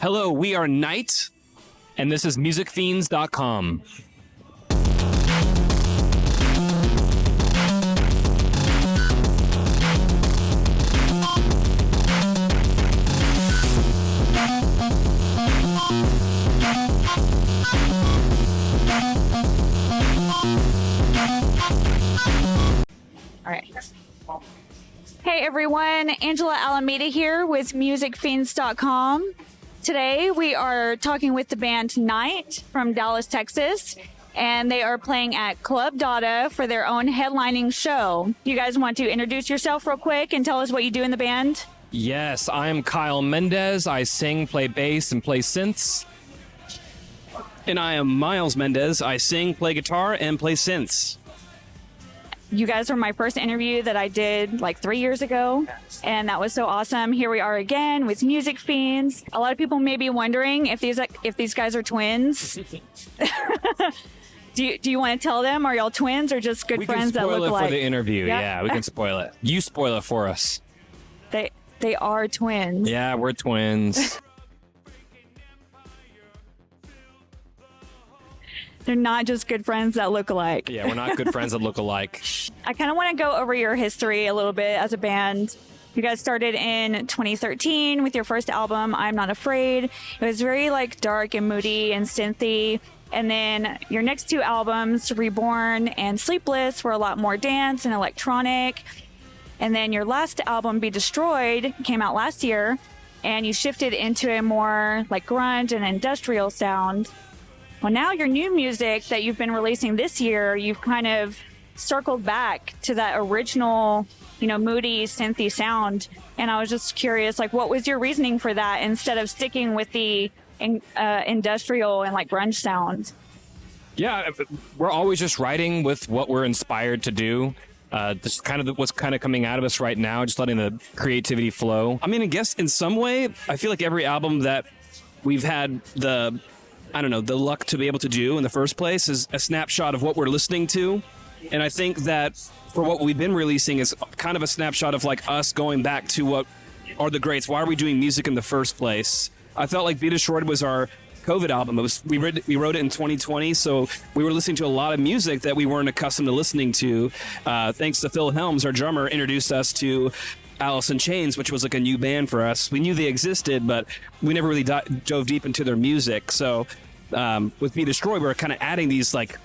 Hello, we are NITE, and this is musicfiends.com. All right. Hey everyone, Angela Alameda here with musicfiends.com. Today we are talking with the band NITE from Dallas, Texas, and they are playing at Club Dada for their own headlining show. You guys want to introduce yourself real quick and tell us what you do in the band? Yes, I am Kyle Mendez. I sing, play bass, and play synths. And I am Miles Mendez. I sing, play guitar, and play synths. You guys were my first interview that I did like 3 years ago, and that was so awesome. Here we are again with Music Fiends. A lot of people may be wondering if these guys are twins. Do you want to tell them? Are y'all twins or just good friends that look alike? We can spoil it for the interview. Yep. Yeah, we can spoil it. You spoil it for us. They are twins. Yeah, we're twins. They're not just good friends that look alike. Yeah, we're not good friends that look alike. I kind of want to go over your history a little bit as a band. You guys started in 2013 with your first album, I'm Not Afraid. It was very like dark and moody and synthy. And then your next two albums, Reborn and Sleepless, were a lot more dance and electronic. And then your last album, Be Destroyed, came out last year, and you shifted into a more like grunge and industrial sound. Well, now your new music that you've been releasing this year, you've kind of circled back to that original, moody, synthy sound. And I was just curious, like, what was your reasoning for that instead of sticking with the industrial and like grunge sound? Yeah, we're always just writing with what we're inspired to do. This is kind of what's kind of coming out of us right now, just letting the creativity flow. I mean, I guess in some way, I feel like every album that we've had the luck to be able to do in the first place is a snapshot of what we're listening to. And I think that for what we've been releasing is kind of a snapshot of like us going back to what are the greats. Why are we doing music in the first place? I felt like Be Destroyed was our COVID album. We wrote it in 2020, so we were listening to a lot of music that we weren't accustomed to listening to. Thanks to Phil Helms, our drummer, introduced us to Alice in Chains, which was like a new band for us. We knew they existed, but we never really dove deep into their music. So with Be Destroyed, we're kind of adding these like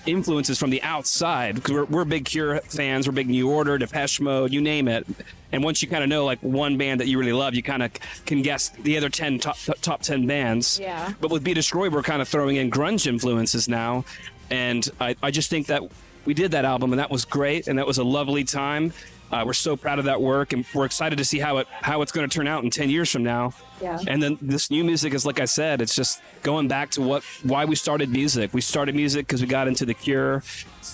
influences from the outside, because we're big Cure fans, we're big New Order, Depeche Mode, you name it. And once you kind of know like one band that you really love, you kind of can guess the other 10 top 10 bands. Yeah. But with Be Destroyed, we're kind of throwing in grunge influences now. And I just think that we did that album, and that was great, and that was a lovely time. We're so proud of that work, and we're excited to see how it's going to turn out in 10 years from now. Yeah. And then this new music is, like I said, it's just going back to why we started music. We started music because we got into The Cure,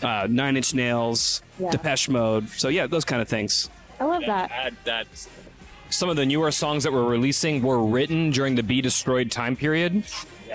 9 Inch Nails, Depeche Mode. So yeah, those kind of things. I love that. Add that some of the newer songs that we're releasing were written during the Be Destroyed time period.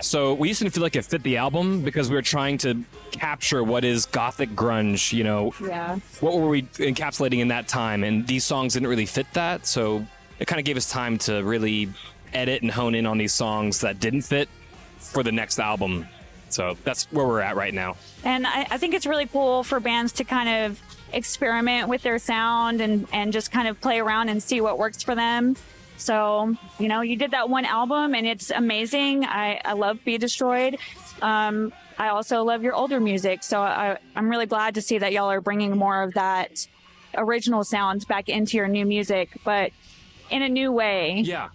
So we used to feel like it fit the album because we were trying to capture what is gothic grunge, Yeah. What were we encapsulating in that time? And these songs didn't really fit that. So it kind of gave us time to really edit and hone in on these songs that didn't fit for the next album. So that's where we're at right now. And I think it's really cool for bands to kind of experiment with their sound and just kind of play around and see what works for them. So, you did that one album and it's amazing. I love Be Destroyed. I also love your older music. So I'm really glad to see that y'all are bringing more of that original sound back into your new music, but in a new way. Yeah.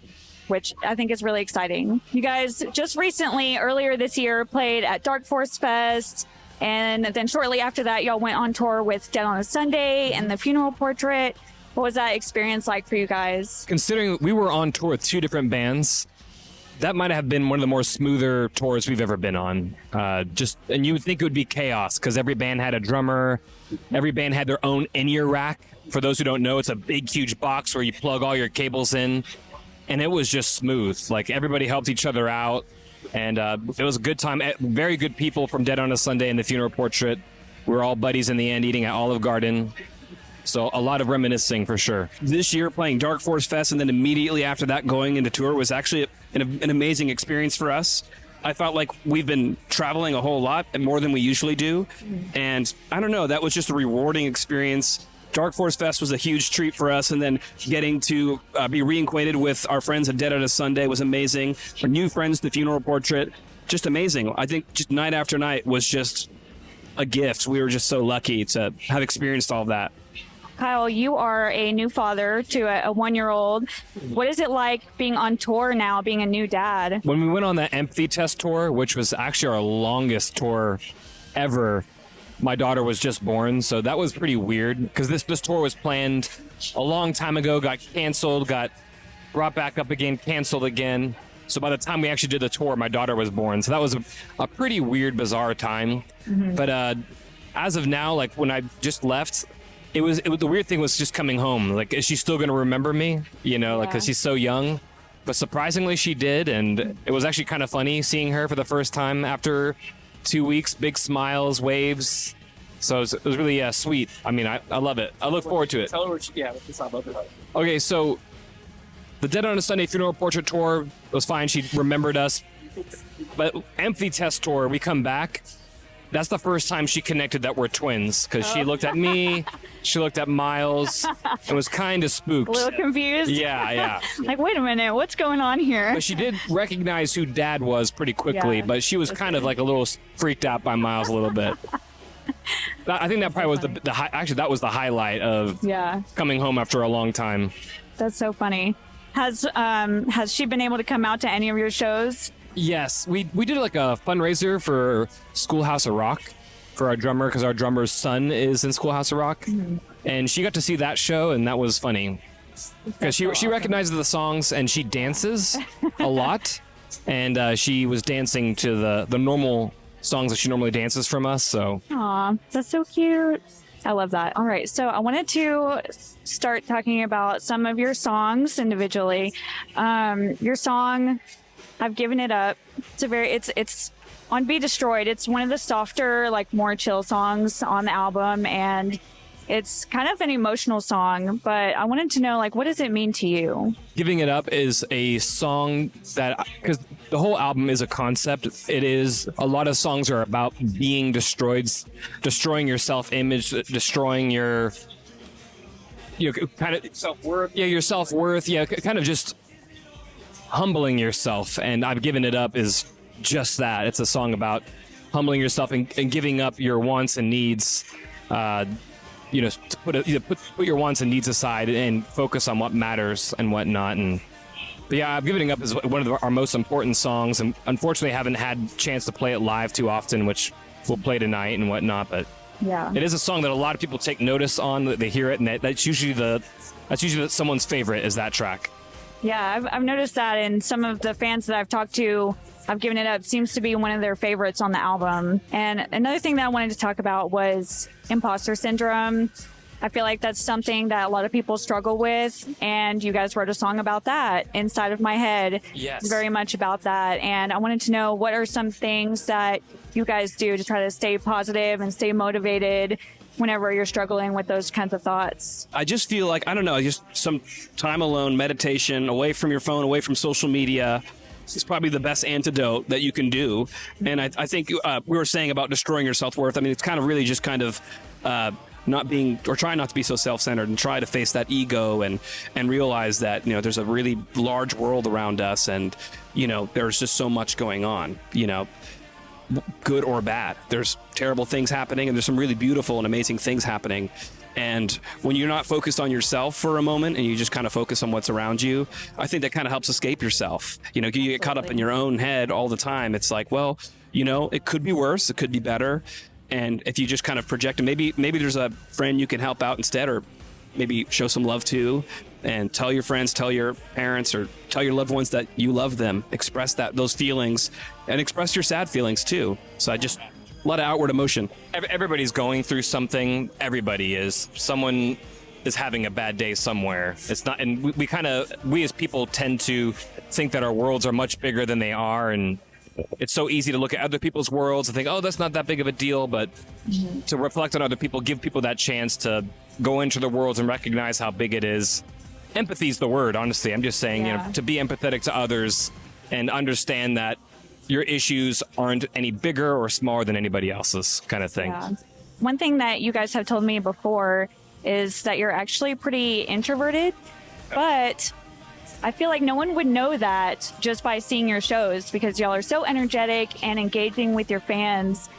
Which I think is really exciting. You guys just recently, earlier this year, played at Dark Force Fest. And then shortly after that, y'all went on tour with Dead on a Sunday and The Funeral Portrait. What was that experience like for you guys? Considering we were on tour with two different bands, that might have been one of the more smoother tours we've ever been on. And you would think it would be chaos because every band had a drummer, every band had their own in-ear rack. For those who don't know, it's a big, huge box where you plug all your cables in, and it was just smooth. Like everybody helped each other out, and it was a good time. Very good people from Dead on a Sunday and The Funeral Portrait. We were all buddies in the end, eating at Olive Garden. So a lot of reminiscing for sure. This year playing Dark Force Fest and then immediately after that going into tour was actually an amazing experience for us. I felt like we've been traveling a whole lot and more than we usually do. And I don't know, that was just a rewarding experience. Dark Force Fest was a huge treat for us, and then getting to be reacquainted with our friends at Dead Dada Sunday was amazing. Our new friends, The Funeral Portrait, just amazing. I think just night after night was just a gift. We were just so lucky to have experienced all of that. Kyle, you are a new father to a 1-year-old. What is it like being on tour now, being a new dad? When we went on that empathy test tour, which was actually our longest tour ever, my daughter was just born, so that was pretty weird because this tour was planned a long time ago, got canceled, got brought back up again, canceled again. So by the time we actually did the tour, my daughter was born. So that was a pretty weird, bizarre time. But as of now, like when I just left, it was the weird thing was just coming home. Like, is she still going to remember me? You know, like, because she's so young. But surprisingly, she did. And it was actually kind of funny seeing her for the first time after 2 weeks, big smiles, waves. So it was really sweet. I mean, I love it. I look forward to it. Tell her what this I love it. Okay, so the Dead on a Sunday Funeral Portrait Tour was fine. She remembered us. But Empathy Test Tour, we come back. That's the first time she connected that we're twins because she looked at me, she looked at Miles, and was kind of spooked. A little confused? Yeah. Like, wait a minute, what's going on here? But she did recognize who Dad was pretty quickly, but she was kind of like a little freaked out by Miles a little bit. I think that probably was actually that was the highlight of coming home after a long time. That's so funny. Has she been able to come out to any of your shows? Yes, we did like a fundraiser for Schoolhouse of Rock for our drummer because our drummer's son is in Schoolhouse of Rock, and she got to see that show, and that was funny because she recognizes the songs and she dances a lot, and she was dancing to the normal songs that she normally dances from us. So, aw, that's so cute. I love that. All right, so I wanted to start talking about some of your songs individually. Your song, I've Given It Up. It's on Be Destroyed. It's one of the softer, like more chill songs on the album, and it's kind of an emotional song, but I wanted to know, like, what does it mean to you? Giving It Up is a song that, because the whole album is a concept, it is, a lot of songs are about being destroyed, destroying your self-image, destroying your kind of self-worth. Yeah, your self-worth. Yeah, kind of just humbling yourself. And I've Given It Up is just that. It's a song about humbling yourself and giving up your wants and needs. To put your wants and needs aside and focus on what matters and whatnot. But yeah, I'm Giving It Up is one of our most important songs, and unfortunately haven't had a chance to play it live too often, which we'll play tonight and whatnot. But yeah, it is a song that a lot of people take notice on. That they hear it, and that's usually someone's favorite is that track. Yeah, I've noticed that in some of the fans that I've talked to. I've Given It Up seems to be one of their favorites on the album. And another thing that I wanted to talk about was imposter syndrome. I feel like that's something that a lot of people struggle with, and you guys wrote a song about that, Inside of My Head. Yes. It's very much about that. And I wanted to know, what are some things that you guys do to try to stay positive and stay motivated whenever you're struggling with those kinds of thoughts? I just feel like, I don't know, just some time alone, meditation, away from your phone, away from social media. It's probably the best antidote that you can do. And I think we were saying about destroying your self-worth. I mean, it's kind of really just kind of not being, or trying not to be so self-centered and try to face that ego and realize that, there's a really large world around us, and, there's just so much going on, good or bad. There's terrible things happening, and there's some really beautiful and amazing things happening. And when you're not focused on yourself for a moment and you just kind of focus on what's around you, I think that kind of helps escape yourself. You get caught up in your own head all the time. It's like, well, it could be worse. It could be better. And if you just kind of project, and maybe there's a friend you can help out instead, or maybe show some love to, and tell your friends, tell your parents, or tell your loved ones that you love them. Express those feelings, and express your sad feelings too. So a lot of outward emotion. Everybody's going through something. Everybody is. Someone is having a bad day somewhere. It's not, and we as people tend to think that our worlds are much bigger than they are, and it's so easy to look at other people's worlds and think, oh, that's not that big of a deal. But to reflect on other people, give people that chance to go into the world and recognize how big it is. Empathy's the word, honestly. I'm just saying, you know, to be empathetic to others and understand that your issues aren't any bigger or smaller than anybody else's, kind of thing. Yeah. One thing that you guys have told me before is that you're actually pretty introverted, but I feel like no one would know that just by seeing your shows because y'all are so energetic and engaging with your fans.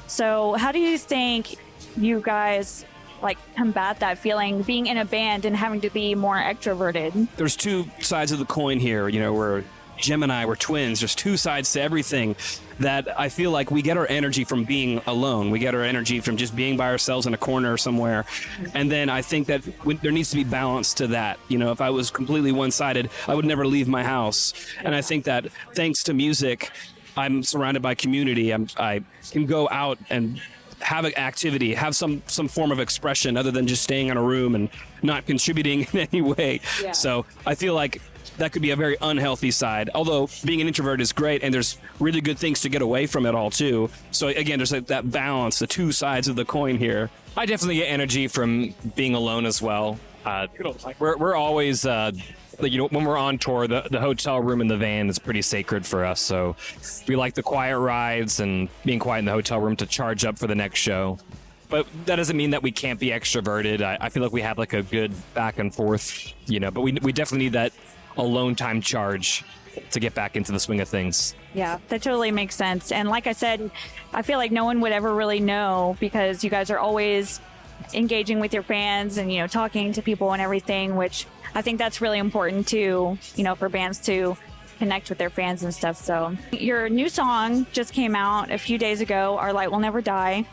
So how do you think you guys like combat that feeling being in a band and having to be more extroverted? There's two sides of the coin here. You know, we're Gemini, we're twins. There's two sides to everything that I feel like we get our energy from being alone. We get our energy from just being by ourselves in a corner somewhere. And then I think that there needs to be balance to that. You know, if I was completely one-sided, I would never leave my house. And I think that thanks to music, I'm surrounded by community. I can go out and have an activity, have some form of expression other than just staying in a room and not contributing in any way. Yeah. So I feel like that could be a very unhealthy side, although being an introvert is great and there's really good things to get away from it all too. So again, there's like that balance, the two sides of the coin here. I definitely get energy from being alone as well. We're always, you know, when we're on tour, the hotel room in the van is pretty sacred for us. So we like the quiet rides and being quiet in the hotel room to charge up for the next show. But that doesn't mean that we can't be extroverted. I feel like we have like a good back and forth, you know, but we definitely need that alone time charge to get back into the swing of things. Yeah, that totally makes sense. And like I said, I feel like no one would ever really know because you guys are always engaging with your fans and, you know, talking to people and everything, which I think that's really important too, you know, for bands to connect with their fans and stuff. So your new song just came out a few days ago, Our Light Will Never Die.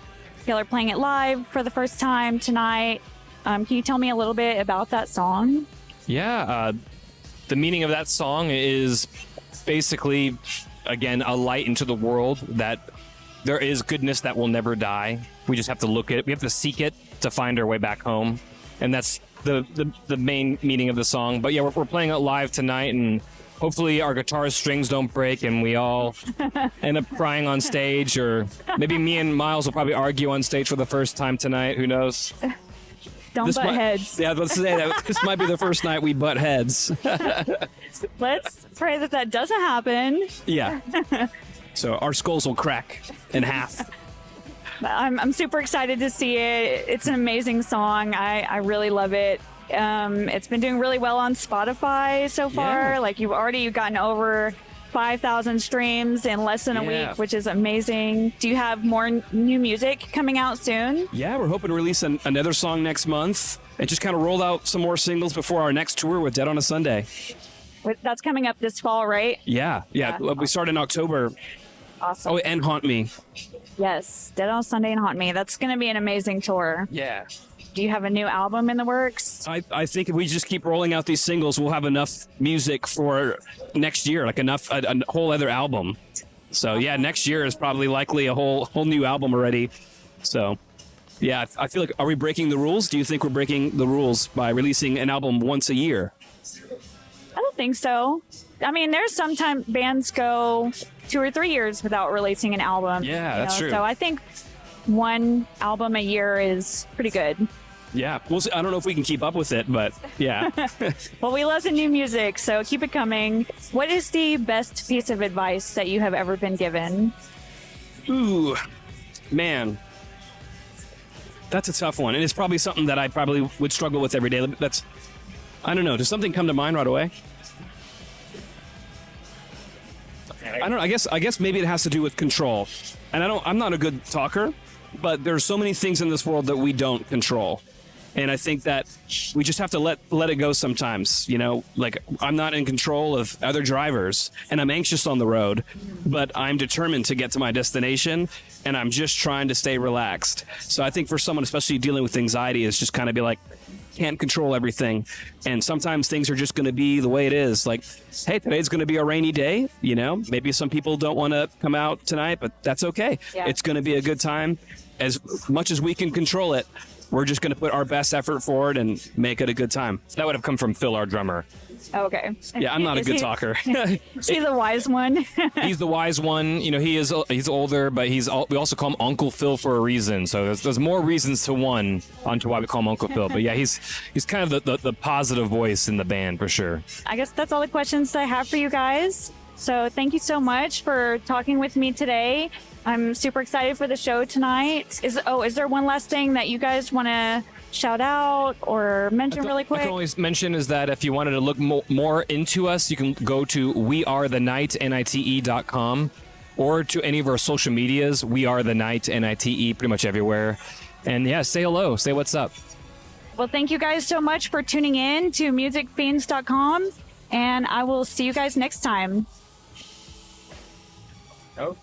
Y'all are playing it live for the first time tonight. Can you tell me a little bit about that song? Yeah, the meaning of that song is basically, again, a light into the world that there is goodness that will never die. We just have to look at it. We have to seek it to find our way back home. And that's the main meaning of the song. But yeah, we're playing it live tonight, and hopefully our guitar strings don't break and we all end up crying on stage, or maybe me and Miles will probably argue on stage for the first time tonight. Who knows? Don't butt heads. Yeah, let's say that this might be the first night we butt heads. Let's pray that that doesn't happen. Yeah. So our skulls will crack in half. I'm super excited to see it. It's an amazing song. I really love it. It's been doing really well on Spotify so far. Yeah. Like you've already gotten over 5,000 streams in less than a week, which is amazing. Do you have more new music coming out soon? Yeah, we're hoping to release another song next month and just kind of roll out some more singles before our next tour with Dead on a Sunday. That's coming up this fall, right? Yeah. We start in October. Awesome. Oh, and Haunt Me. Yes, Dead on Sunday and Haunt Me. That's going to be an amazing tour. Yeah. Do you have a new album in the works? I think if we just keep rolling out these singles, we'll have enough music for next year, like a whole other album. So yeah, next year is probably likely a whole new album already. So yeah, I feel like, are we breaking the rules? Do you think we're breaking the rules by releasing an album once a year? I don't think so. I mean, there's sometimes bands go 2 or 3 years without releasing an album. Yeah, that's true. So I think one album a year is pretty good. Yeah, we'll see. I don't know if we can keep up with it, but yeah. Well, we love the new music, so keep it coming. What is the best piece of advice that you have ever been given? Ooh, man. That's a tough one. And it's probably something that I probably would struggle with every day. I don't know. Does something come to mind right away? I don't know. I guess maybe it has to do with control. And I'm not a good talker, but there's so many things in this world that we don't control. And I think that we just have to let it go sometimes. You know, like I'm not in control of other drivers and I'm anxious on the road, but I'm determined to get to my destination and I'm just trying to stay relaxed. So I think for someone, especially dealing with anxiety, is just kind of be like, can't control everything. And sometimes things are just going to be the way it is. Like, hey, today's going to be a rainy day. You know, maybe some people don't want to come out tonight, but that's okay. Yeah. It's going to be a good time. As much as we can control it, we're just going to put our best effort forward and make it a good time. That would have come from Phil, our drummer. Okay. Yeah, I'm not a Is good he- talker. He's the wise one. He's the wise one. You know, he's older, but we also call him Uncle Phil for a reason. So there's more reasons to one onto why we call him Uncle Phil. But yeah, he's kind of the positive voice in the band for sure. I guess that's all the questions I have for you guys. So thank you so much for talking with me today. I'm super excited for the show tonight. Is there one last thing that you guys want to shout out or mention really I quick? can always mention is that if you wanted to look more into us, you can go to wearethenite.com or to any of our social medias. We Are the Night, NITE, pretty much everywhere. And yeah, say hello, say what's up. Well, thank you guys so much for tuning in to musicfiends.com, and I will see you guys next time. Oh.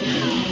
Bye.